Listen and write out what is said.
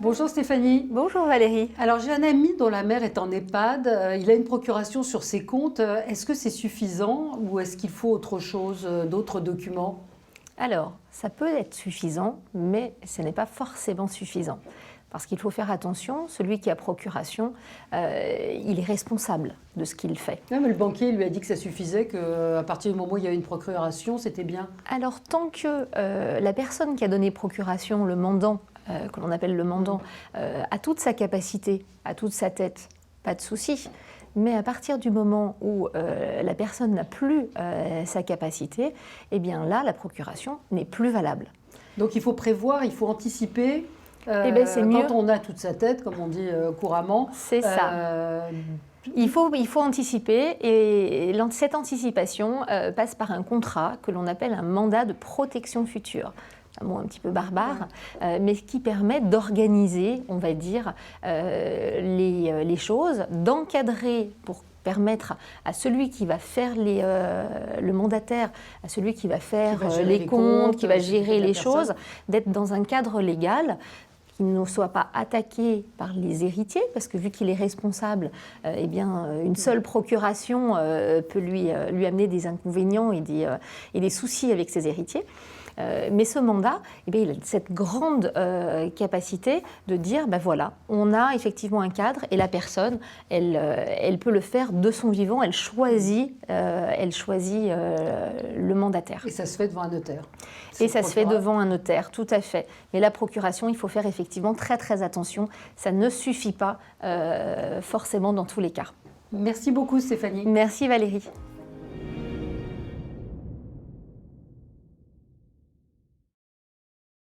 Bonjour Stéphanie. Bonjour Valérie. Alors j'ai un ami dont la mère est en EHPAD, il a une procuration sur ses comptes. Est-ce que c'est suffisant ou est-ce qu'il faut autre chose, d'autres documents? Alors, ça peut être suffisant, mais ce n'est pas forcément suffisant. Parce qu'il faut faire attention, celui qui a procuration, il est responsable de ce qu'il fait. Non, mais le banquier lui a dit que ça suffisait, qu'à partir du moment où il y a une procuration, c'était bien. Alors, tant que la personne qui a donné procuration, le mandant, que l'on appelle le mandant, a toute sa capacité, a toute sa tête, pas de souci. Mais à partir du moment où la personne n'a plus sa capacité, eh bien là, la procuration n'est plus valable. Donc il faut prévoir, il faut anticiper. Eh bien, c'est mieux. Quand on a toute sa tête, comme on dit couramment. C'est ça. Il faut anticiper et cette anticipation passe par un contrat que l'on appelle un mandat de protection future. Un mot un petit peu barbare, mais qui permet d'organiser, on va dire, les choses, d'encadrer pour permettre à celui qui va faire le mandataire, à celui qui va faire les comptes, qui va gérer les choses, d'être dans un cadre légal, qu'il ne soit pas attaqué par les héritiers, parce que vu qu'il est responsable, eh bien, une seule procuration peut lui amener des inconvénients et des soucis avec ses héritiers. Mais ce mandat, eh bien, il a cette grande capacité de dire, ben voilà, on a effectivement un cadre et la personne, elle peut le faire de son vivant, elle choisit le mandataire. Et ça se fait devant un notaire. Et ça se fait devant un notaire, tout à fait. Mais la procuration, il faut faire effectivement très très attention, ça ne suffit pas forcément dans tous les cas. Merci beaucoup Stéphanie. Merci Valérie.